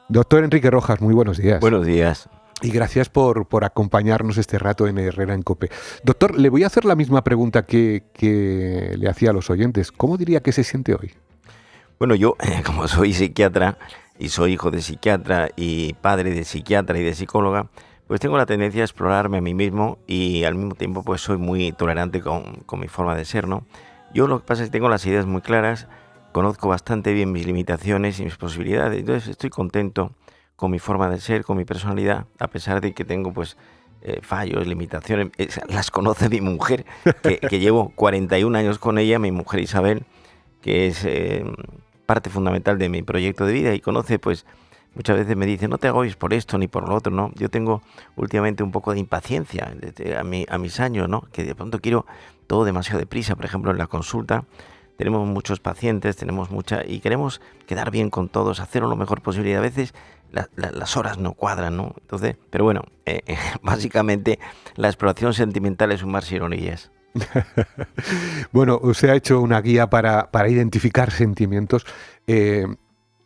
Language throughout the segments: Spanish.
Doctor Enrique Rojas, muy buenos días. Buenos días. Y gracias por acompañarnos este rato en Herrera en COPE. Doctor, le voy a hacer la misma pregunta que le hacía a los oyentes. ¿Cómo diría que se siente hoy? Bueno, yo, como soy psiquiatra y soy hijo de psiquiatra y padre de psiquiatra y de psicóloga, pues tengo la tendencia a explorarme a mí mismo y al mismo tiempo pues soy muy tolerante con mi forma de ser, ¿no? Yo lo que pasa es que tengo las ideas muy claras, conozco bastante bien mis limitaciones y mis posibilidades, entonces estoy contento con mi forma de ser, con mi personalidad, a pesar de que tengo pues fallos, limitaciones, las conoce mi mujer, que llevo 41 años con ella, mi mujer Isabel, que es parte fundamental de mi proyecto de vida y conoce pues muchas veces me dice no te agobies por esto ni por lo otro, ¿no? Yo tengo últimamente un poco de impaciencia a mis años, ¿no? Que de pronto quiero todo demasiado deprisa. Por ejemplo, en la consulta tenemos muchos pacientes, y queremos quedar bien con todos, hacerlo lo mejor posible y a veces las horas no cuadran, ¿no? Entonces, pero bueno, básicamente la exploración sentimental es un mar sin orillas. Bueno, usted ha hecho una guía para identificar sentimientos.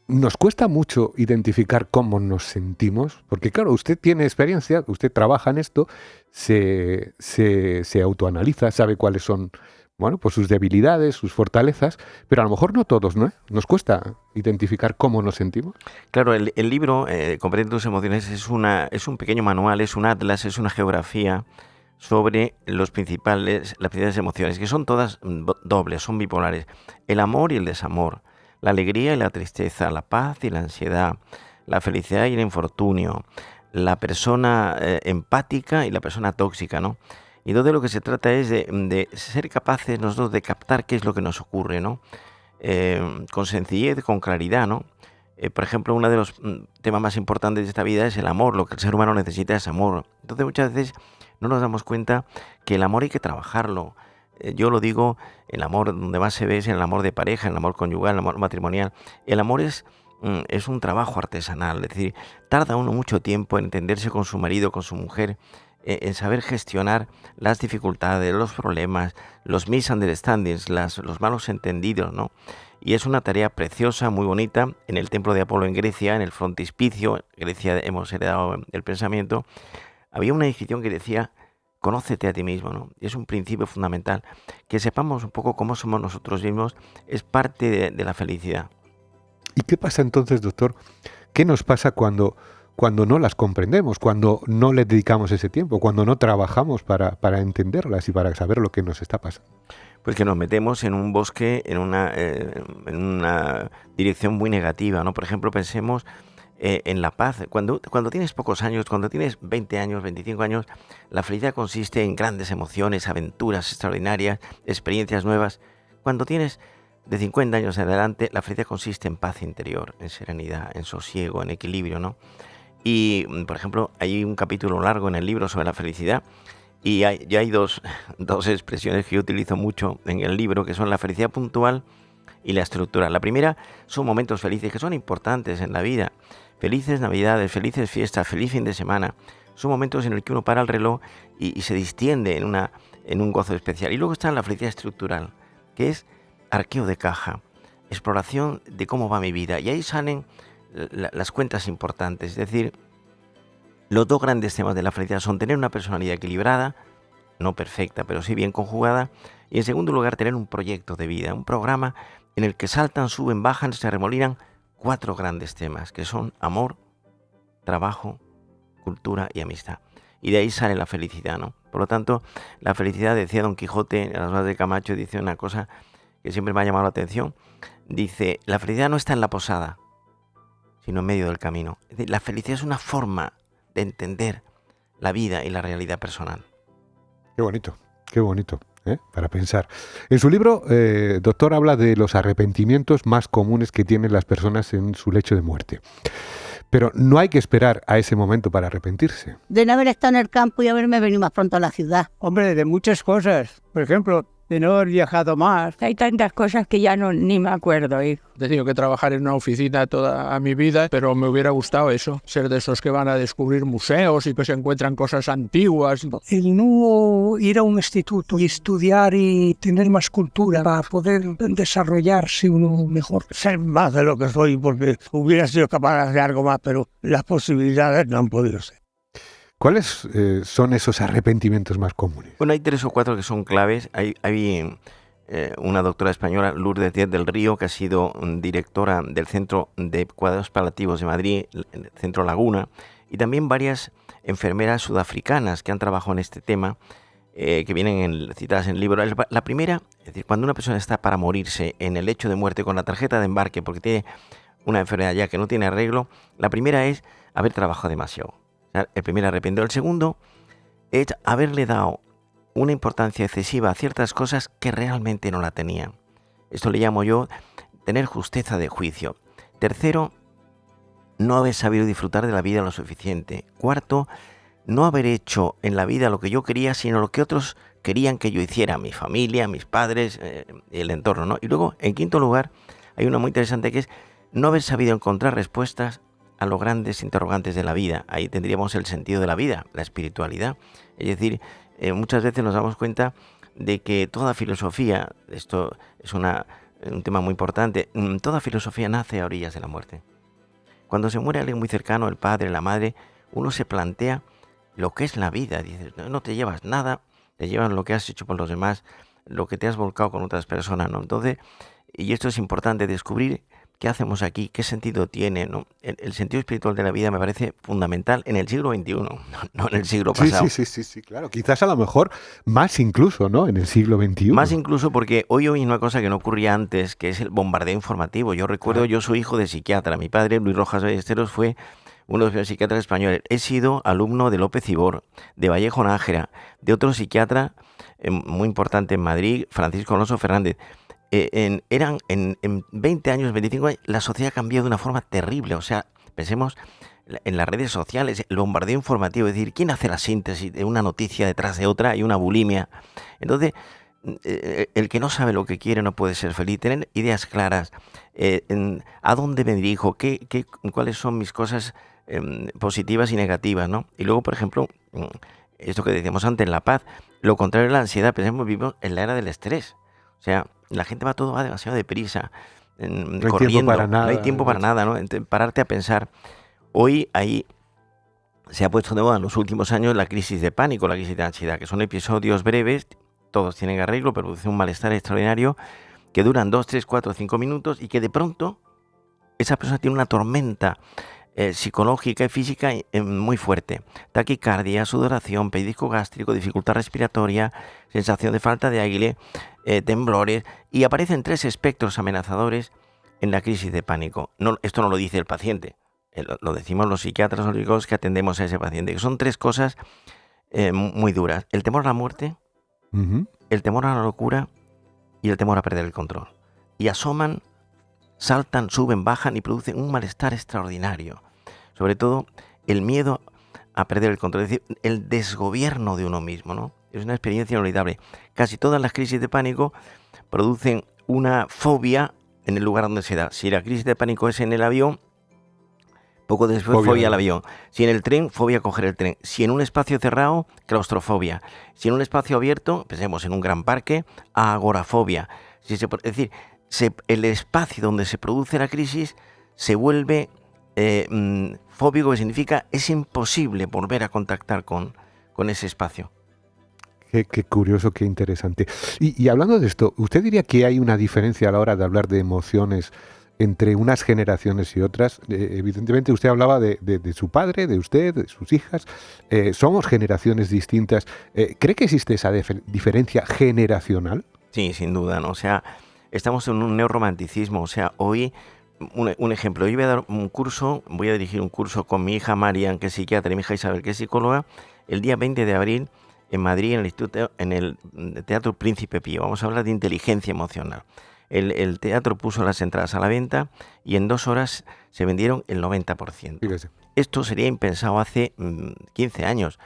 Nos cuesta mucho identificar cómo nos sentimos, porque claro, usted tiene experiencia, usted trabaja en esto, se autoanaliza, sabe cuáles son, bueno, pues sus debilidades, sus fortalezas, pero a lo mejor no todos, ¿no? Nos cuesta identificar cómo nos sentimos. Claro, el libro, Comprende tus emociones, es un pequeño manual, es un atlas, es una geografía sobre las principales emociones, que son todas dobles, son bipolares. El amor y el desamor, la alegría y la tristeza, la paz y la ansiedad, la felicidad y el infortunio, la persona empática y la persona tóxica, ¿no? Y todo lo que se trata es de ser capaces nosotros de captar qué es lo que nos ocurre, ¿no? Con sencillez, con claridad, ¿no? Por ejemplo, uno de los temas más importantes de esta vida es el amor. Lo que el ser humano necesita es amor. Entonces muchas veces no nos damos cuenta que el amor hay que trabajarlo. Yo lo digo, el amor donde más se ve es en el amor de pareja, en el amor conyugal, el amor matrimonial. El amor es un trabajo artesanal, es decir, tarda uno mucho tiempo en entenderse con su marido, con su mujer, en saber gestionar las dificultades, los problemas, los misunderstandings, los malos entendidos, ¿no? Y es una tarea preciosa, muy bonita. En el templo de Apolo en Grecia, en el frontispicio, en Grecia hemos heredado el pensamiento, había una inscripción que decía, conócete a ti mismo, ¿no? Y es un principio fundamental. Que sepamos un poco cómo somos nosotros mismos es parte de la felicidad. ¿Y qué pasa entonces, doctor? ¿Qué nos pasa cuando no las comprendemos, cuando no le dedicamos ese tiempo, cuando no trabajamos para entenderlas y para saber lo que nos está pasando? Pues que nos metemos en un bosque, en una dirección muy negativa, ¿no? Por ejemplo, pensemos en la paz. Cuando tienes pocos años, cuando tienes 20 años, 25 años, la felicidad consiste en grandes emociones, aventuras extraordinarias, experiencias nuevas. Cuando tienes de 50 años en adelante, la felicidad consiste en paz interior, en serenidad, en sosiego, en equilibrio, ¿no? Y, por ejemplo, hay un capítulo largo en el libro sobre la felicidad y hay dos expresiones que yo utilizo mucho en el libro, que son la felicidad puntual y la estructural. La primera son momentos felices que son importantes en la vida. Felices Navidades, felices fiestas, feliz fin de semana. Son momentos en el que uno para el reloj y se distiende en un gozo especial. Y luego está la felicidad estructural, que es arqueo de caja, exploración de cómo va mi vida. Y ahí salen las cuentas importantes. Es decir, los dos grandes temas de la felicidad son tener una personalidad equilibrada, no perfecta, pero sí bien conjugada. Y en segundo lugar, tener un proyecto de vida, un programa en el que saltan, suben, bajan, se arremolinan 4 grandes temas, que son amor, trabajo, cultura y amistad. Y de ahí sale la felicidad, ¿no? Por lo tanto, la felicidad, decía Don Quijote, en las Horas de Camacho, dice una cosa que siempre me ha llamado la atención. Dice, la felicidad no está en la posada, sino en medio del camino. Es decir, la felicidad es una forma de entender la vida y la realidad personal. Qué bonito, para pensar. En su libro, doctor, habla de los arrepentimientos más comunes que tienen las personas en su lecho de muerte. Pero no hay que esperar a ese momento para arrepentirse. De no haber estado en el campo y haberme venido más pronto a la ciudad. Hombre, de muchas cosas. Por ejemplo, de no haber viajado más. Hay tantas cosas que ya ni me acuerdo, hijo. He tenido que trabajar en una oficina toda mi vida, pero me hubiera gustado eso, ser de esos que van a descubrir museos y que se encuentran cosas antiguas. El no ir a un instituto y estudiar y tener más cultura para poder desarrollarse uno mejor. Ser más de lo que soy, porque hubiera sido capaz de hacer algo más, pero las posibilidades no han podido ser. ¿Cuáles son esos arrepentimientos más comunes? Bueno, hay 3 o 4 que son claves. Hay una doctora española, Lourdes Díaz del Río, que ha sido directora del Centro de Cuidados Paliativos de Madrid, el Centro Laguna, y también varias enfermeras sudafricanas que han trabajado en este tema, que vienen citadas en el libro. La primera, es decir, cuando una persona está para morirse en el lecho de muerte con la tarjeta de embarque porque tiene una enfermedad ya que no tiene arreglo, la primera es haber trabajado demasiado. El primer arrepentimiento. El segundo es haberle dado una importancia excesiva a ciertas cosas que realmente no la tenían. Esto le llamo yo tener justeza de juicio. Tercero, no haber sabido disfrutar de la vida lo suficiente. Cuarto, no haber hecho en la vida lo que yo quería, sino lo que otros querían que yo hiciera, mi familia, mis padres, el entorno, ¿no? Y luego, en quinto lugar, hay una muy interesante que es no haber sabido encontrar respuestas a los grandes interrogantes de la vida. Ahí tendríamos el sentido de la vida, la espiritualidad. Es decir, muchas veces nos damos cuenta de que toda filosofía, esto es un tema muy importante, toda filosofía nace a orillas de la muerte. Cuando se muere alguien muy cercano, el padre, la madre, uno se plantea lo que es la vida. Dices, no te llevas nada, te llevan lo que has hecho por los demás, lo que te has volcado con otras personas, ¿no? Entonces, y esto es importante, descubrir qué hacemos aquí, qué sentido tiene, ¿no? El sentido espiritual de la vida me parece fundamental en el siglo XXI, no en el siglo pasado. Sí, claro. Quizás a lo mejor más incluso, ¿no? En el siglo XXI. Más incluso porque hoy hay una cosa que no ocurría antes, que es el bombardeo informativo. Yo recuerdo, yo soy hijo de psiquiatra. Mi padre, Luis Rojas Ballesteros, fue uno de los psiquiatras españoles. He sido alumno de López Ibor, de Vallejo Nájera, de otro psiquiatra muy importante en Madrid, Francisco Alonso Fernández. En 20 años, 25 años, la sociedad ha cambiado de una forma terrible. O sea, pensemos en las redes sociales, el bombardeo informativo, es decir, ¿quién hace la síntesis de una noticia detrás de otra? Hay una bulimia. Entonces, el que no sabe lo que quiere no puede ser feliz. Tener ideas claras, a dónde me dirijo, cuáles son mis cosas positivas y negativas, ¿no? Y luego, por ejemplo, esto que decíamos antes, la paz, lo contrario de la ansiedad. Pensemos, vivimos en la era del estrés. O sea, la gente va demasiado deprisa, corriendo, no hay tiempo para nada, ¿no? Pararte a pensar. Hoy ahí se ha puesto de moda en los últimos años la crisis de pánico, la crisis de ansiedad, que son episodios breves, todos tienen arreglo, pero produce un malestar extraordinario, que duran 2, 3, 4, 5 minutos y que de pronto esa persona tiene una tormenta psicológica y física muy fuerte. Taquicardia, sudoración, pellizco gástrico, dificultad respiratoria, sensación de falta de aire, temblores, y aparecen 3 espectros amenazadores en la crisis de pánico. Esto no lo dice el paciente, lo decimos los psiquiatras o los que atendemos a ese paciente, que son 3 cosas muy duras. El temor a la muerte, el temor a la locura y el temor a perder el control. Y asoman, saltan, suben, bajan y producen un malestar extraordinario. Sobre todo el miedo a perder el control, es decir, el desgobierno de uno mismo, ¿no? Es una experiencia inolvidable. Casi todas las crisis de pánico producen una fobia en el lugar donde se da. Si la crisis de pánico es en el avión, poco después fobia al avión. Si en el tren, fobia a coger el tren. Si en un espacio cerrado, claustrofobia. Si en un espacio abierto, pensemos en un gran parque, agorafobia. Es decir, el espacio donde se produce la crisis se vuelve fóbico, que significa es imposible volver a contactar con ese espacio. Qué curioso, qué interesante. Y hablando de esto, ¿usted diría que hay una diferencia a la hora de hablar de emociones entre unas generaciones y otras? Evidentemente usted hablaba de su padre, de usted, de sus hijas. Somos generaciones distintas. ¿Cree que existe esa diferencia generacional? Sí, sin duda, ¿no? O sea, estamos en un neorromanticismo. O sea, hoy, un ejemplo, hoy voy a dirigir un curso con mi hija Marian, que es psiquiatra, y mi hija Isabel, que es psicóloga, el día 20 de abril en Madrid, en el Teatro Príncipe Pío. Vamos a hablar de inteligencia emocional. El teatro puso las entradas a la venta y en 2 horas se vendieron el 90%. Fíjese. Esto sería impensado hace 15 años.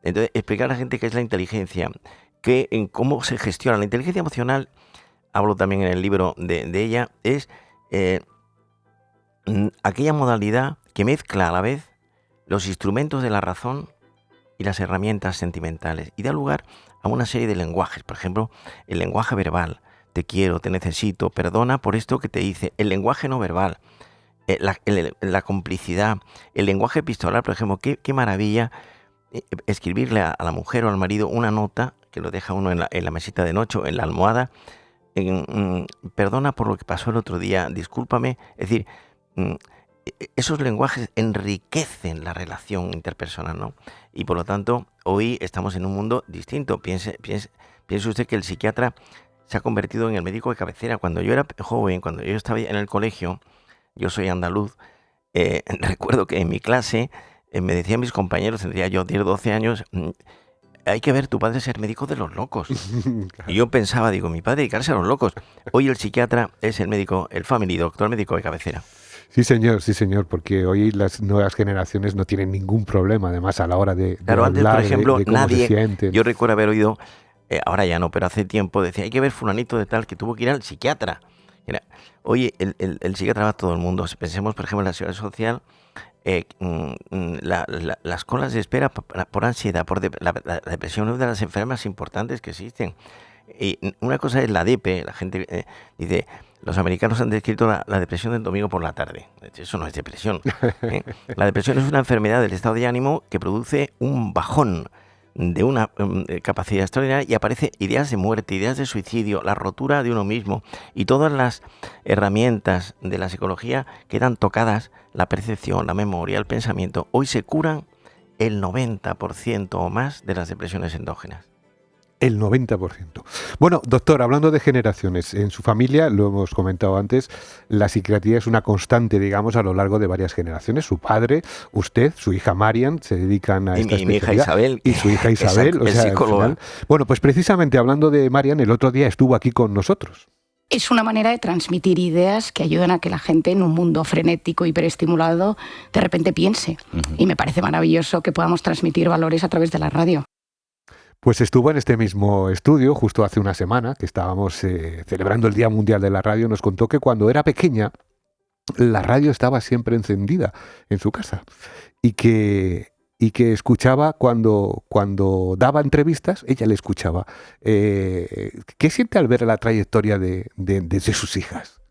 Entonces, explicar a la gente qué es la inteligencia, en cómo se gestiona. La inteligencia emocional, hablo también en el libro de ella, es aquella modalidad que mezcla a la vez los instrumentos de la razón y las herramientas sentimentales y da lugar a una serie de lenguajes. Por ejemplo, el lenguaje verbal, te quiero, te necesito, perdona por esto que te hice. El lenguaje no verbal, la complicidad, el lenguaje epistolar, por ejemplo, qué maravilla escribirle a la mujer o al marido una nota que lo deja uno en la mesita de noche, en la almohada, perdona por lo que pasó el otro día, discúlpame. Es decir, esos lenguajes enriquecen la relación interpersonal, ¿no? Y por lo tanto, hoy estamos en un mundo distinto. Piense usted que el psiquiatra se ha convertido en el médico de cabecera. Cuando yo era joven, cuando yo estaba en el colegio, yo soy andaluz, recuerdo que en mi clase me decían mis compañeros, tendría yo 10, 12 años, hay que ver, tu padre ser médico de los locos. Y yo pensaba, digo, mi padre dedicarse a los locos. Hoy el psiquiatra es el family doctor, médico de cabecera. Sí, señor, porque hoy las nuevas generaciones no tienen ningún problema, además, a la hora de claro, hablar, antes, por ejemplo, de cómo nadie, se sienten. yo recuerdo haber oído, ahora ya no, pero hace tiempo decía, hay que ver fulanito de tal que tuvo que ir al psiquiatra. Oye, el psiquiatra va a todo el mundo. Pensemos, por ejemplo, en la seguridad social, las colas de espera por ansiedad, la depresión es una de las enfermedades importantes que existen. Y una cosa es la DEPE, la gente dice, los americanos han descrito la depresión del domingo por la tarde. Eso no es depresión. La depresión es una enfermedad del estado de ánimo que produce un bajón de una capacidad extraordinaria y aparece ideas de muerte, ideas de suicidio, la rotura de uno mismo y todas las herramientas de la psicología quedan tocadas, la percepción, la memoria, el pensamiento. Hoy se curan el 90% o más de las depresiones endógenas. El 90%. Bueno, doctor, hablando de generaciones, en su familia, lo hemos comentado antes, la psiquiatría es una constante, digamos, a lo largo de varias generaciones. Su padre, usted, su hija Marian, se dedican a esta especialidad. Mi hija Isabel. Y su hija Isabel. Es psicóloga. Bueno, pues precisamente hablando de Marian, el otro día estuvo aquí con nosotros. Es una manera de transmitir ideas que ayudan a que la gente en un mundo frenético, hiperestimulado, de repente piense. Y me parece maravilloso que podamos transmitir valores a través de la radio. Pues estuvo en este mismo estudio justo hace una semana, que estábamos celebrando el Día Mundial de la Radio. Nos contó que cuando era pequeña, la radio estaba siempre encendida en su casa y que escuchaba cuando daba entrevistas, ella le escuchaba. ¿Qué siente al ver la trayectoria de sus hijas?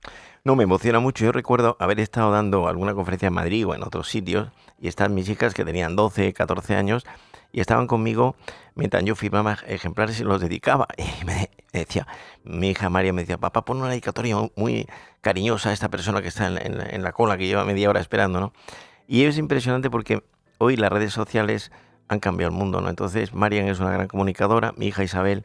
No, me emociona mucho. Yo recuerdo haber estado dando alguna conferencia en Madrid o en otros sitios y están mis hijas que tenían 12, 14 años y estaban conmigo mientras yo firmaba ejemplares y los dedicaba. Y me decía, mi hija María me decía, papá, pon una dedicatoria muy cariñosa a esta persona que está en la cola, que lleva media hora esperando, ¿no? Y es impresionante porque hoy las redes sociales han cambiado el mundo, ¿no? Entonces, Marian es una gran comunicadora, mi hija Isabel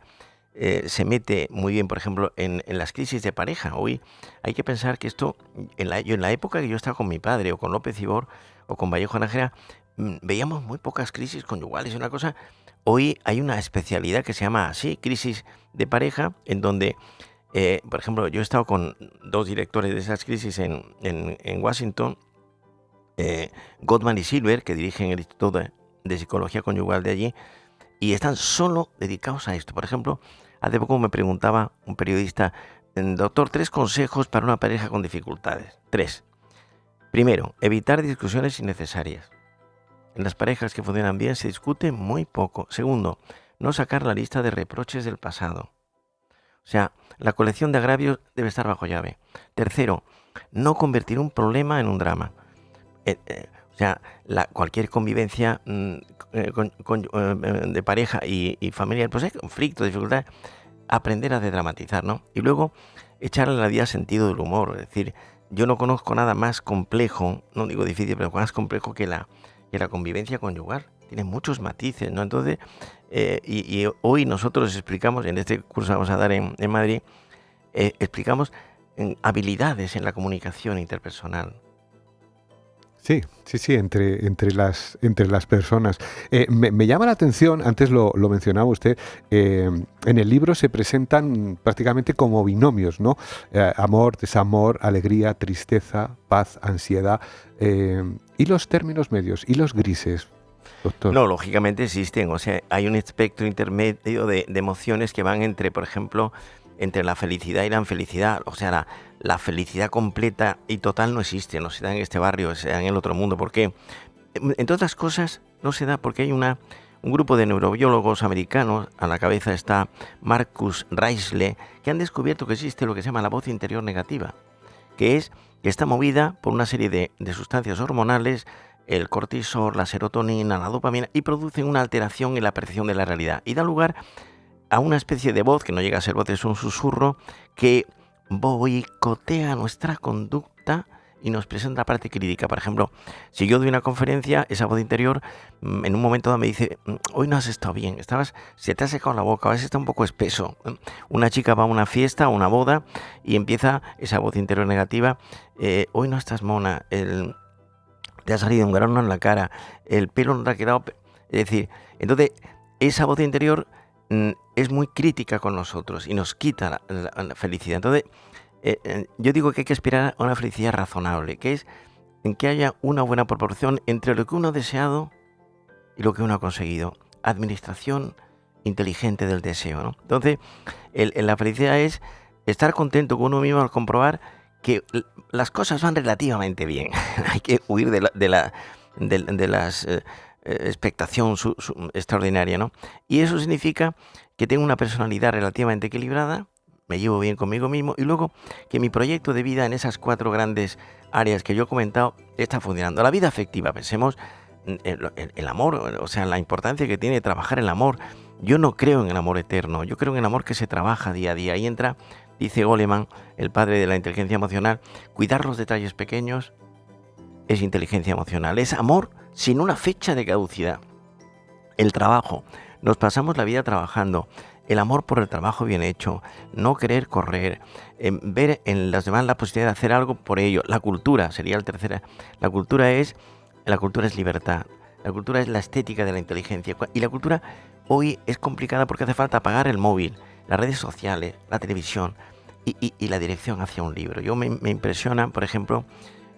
se mete muy bien, por ejemplo, en las crisis de pareja. Hoy hay que pensar que esto, en la época que yo estaba con mi padre o con López Ibor o con Vallejo Nájera, veíamos muy pocas crisis conyugales. Una cosa, hoy hay una especialidad que se llama así, crisis de pareja, en donde, por ejemplo, yo he estado con 2 directores de esas crisis en Washington, Gottman y Silver, que dirigen el Instituto de Psicología Conyugal de allí, y están solo dedicados a esto. Por ejemplo, hace poco me preguntaba un periodista, doctor, 3 consejos para una pareja con dificultades. 3. Primero, evitar discusiones innecesarias. En las parejas que funcionan bien se discute muy poco. Segundo, no sacar la lista de reproches del pasado. O sea, la colección de agravios debe estar bajo llave. Tercero, no convertir un problema en un drama. O sea, cualquier convivencia de pareja y familiar, pues hay conflictos, dificultades, aprender a desdramatizar, ¿no? Y luego echarle a la vida sentido del humor. Es decir, yo no conozco nada más complejo, no digo difícil, pero más complejo que la convivencia conyugal. Tiene muchos matices, ¿no? Entonces, y hoy nosotros explicamos, en este curso que vamos a dar en Madrid, explicamos habilidades en la comunicación interpersonal. Sí, entre las personas. Me llama la atención, antes lo mencionaba usted, en el libro se presentan prácticamente como binomios, ¿no? Amor, desamor, alegría, tristeza, paz, ansiedad, y los términos medios, y los grises. doctor? No, lógicamente existen. O sea, hay un espectro intermedio de emociones que van entre, por ejemplo, entre la felicidad y la infelicidad. O sea, la felicidad completa y total no existe, no se da en este barrio, se da en el otro mundo. ¿Por qué? Entre otras cosas, no se da porque hay un grupo de neurobiólogos americanos, a la cabeza está Marcus Reisle, que han descubierto que existe lo que se llama la voz interior negativa, que está movida por una serie de sustancias hormonales, el cortisol, la serotonina, la dopamina, y producen una alteración en la percepción de la realidad y da lugar a una especie de voz, que no llega a ser voz, es un susurro, que boicotea nuestra conducta y nos presenta la parte crítica. Por ejemplo, si yo doy una conferencia, esa voz interior en un momento dado me dice: hoy no has estado bien, se te ha secado la boca, a veces está un poco espeso. Una chica va a una fiesta, a una boda, y empieza esa voz interior negativa: hoy no estás mona, te ha salido un grano en la cara, el pelo no te ha quedado... Es decir, entonces esa voz interior es muy crítica con nosotros y nos quita la felicidad. Entonces, yo digo que hay que aspirar a una felicidad razonable, que es en que haya una buena proporción entre lo que uno ha deseado y lo que uno ha conseguido. Administración inteligente del deseo, ¿no? Entonces, la felicidad es estar contento con uno mismo al comprobar que las cosas van relativamente bien. Hay que huir de las expectación extraordinaria, ¿no? Y eso significa que tengo una personalidad relativamente equilibrada, me llevo bien conmigo mismo, y luego que mi proyecto de vida en esas 4 grandes áreas que yo he comentado está funcionando. La vida afectiva, pensemos el amor, o sea, la importancia que tiene trabajar el amor. Yo no creo en el amor eterno, yo creo en el amor que se trabaja día a día. Ahí entra, dice Goleman, el padre de la inteligencia emocional, cuidar los detalles pequeños es inteligencia emocional, es amor sin una fecha de caducidad. El trabajo, nos pasamos la vida trabajando, el amor por el trabajo bien hecho, no querer correr, ver en los demás la posibilidad de hacer algo por ello. La cultura sería el tercero. La cultura es libertad, la cultura es la estética de la inteligencia, y la cultura hoy es complicada porque hace falta apagar el móvil, las redes sociales, la televisión y la dirección hacia un libro. Yo me impresiona, por ejemplo,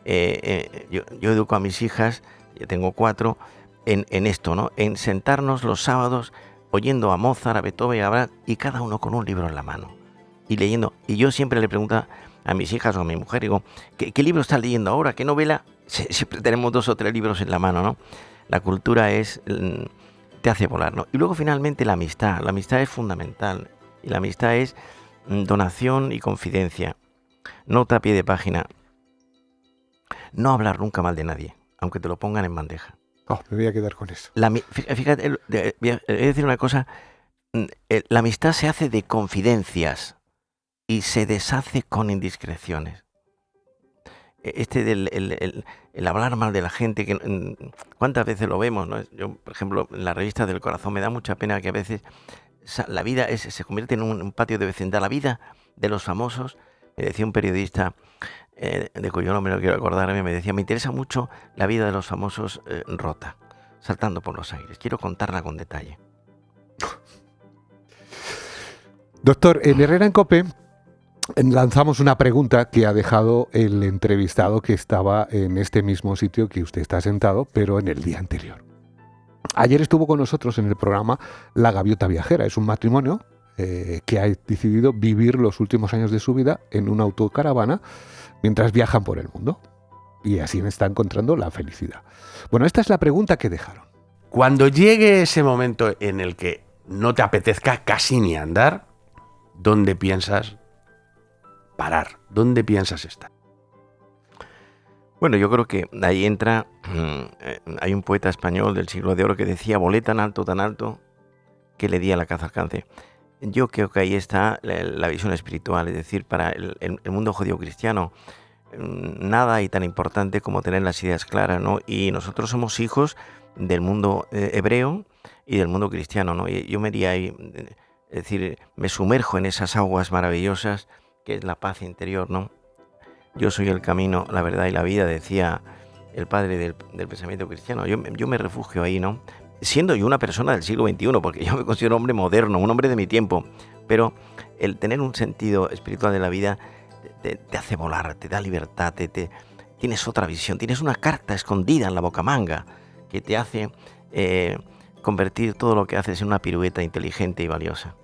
yo educo a mis hijas, yo tengo 4, en esto, ¿no? En sentarnos los sábados oyendo a Mozart, a Beethoven, a Brahms, y cada uno con un libro en la mano y leyendo. Y yo siempre le pregunto a mis hijas o a mi mujer, digo, ¿qué libro estás leyendo ahora? ¿Qué novela? Siempre tenemos 2 o 3 libros en la mano, ¿no? La cultura te hace volar, ¿no? Y luego finalmente la amistad es fundamental, y la amistad es donación y confidencia. Nota a pie de página: no hablar nunca mal de nadie, aunque te lo pongan en bandeja. Me voy a quedar con eso. Fíjate, voy a decir una cosa. La amistad se hace de confidencias y se deshace con indiscreciones. El hablar mal de la gente, ¿cuántas veces lo vemos, ¿no? Yo, por ejemplo, en la revista del Corazón me da mucha pena que a veces la vida se convierte en un patio de vecindad. La vida de los famosos, me decía un periodista, de cuyo nombre no quiero acordarme, me decía: me interesa mucho la vida de los famosos rota, saltando por los aires. Quiero contarla con detalle. Doctor, en Herrera en COPE lanzamos una pregunta que ha dejado el entrevistado que estaba en este mismo sitio que usted está sentado, pero en el día anterior. Ayer estuvo con nosotros en el programa La Gaviota Viajera. Es un matrimonio que ha decidido vivir los últimos años de su vida en una autocaravana mientras viajan por el mundo. Y así está encontrando la felicidad. Bueno, esta es la pregunta que dejaron. Cuando llegue ese momento en el que no te apetezca casi ni andar, ¿dónde piensas parar? ¿Dónde piensas estar? Bueno, yo creo que ahí entra, hay un poeta español del siglo de oro que decía: volé tan alto, que le di a la caza alcance. Yo creo que ahí está la visión espiritual, es decir, para el mundo judío-cristiano, nada hay tan importante como tener las ideas claras, ¿no? Y nosotros somos hijos del mundo hebreo y del mundo cristiano, ¿no? Y yo me iría ahí, es decir, me sumerjo en esas aguas maravillosas que es la paz interior, ¿no? Yo soy el camino, la verdad y la vida, decía el padre del pensamiento cristiano. Yo me refugio ahí, ¿no? Siendo yo una persona del siglo XXI, porque yo me considero un hombre moderno, un hombre de mi tiempo, pero el tener un sentido espiritual de la vida te hace volar, te da libertad, tienes otra visión, tienes una carta escondida en la bocamanga que te hace convertir todo lo que haces en una pirueta inteligente y valiosa.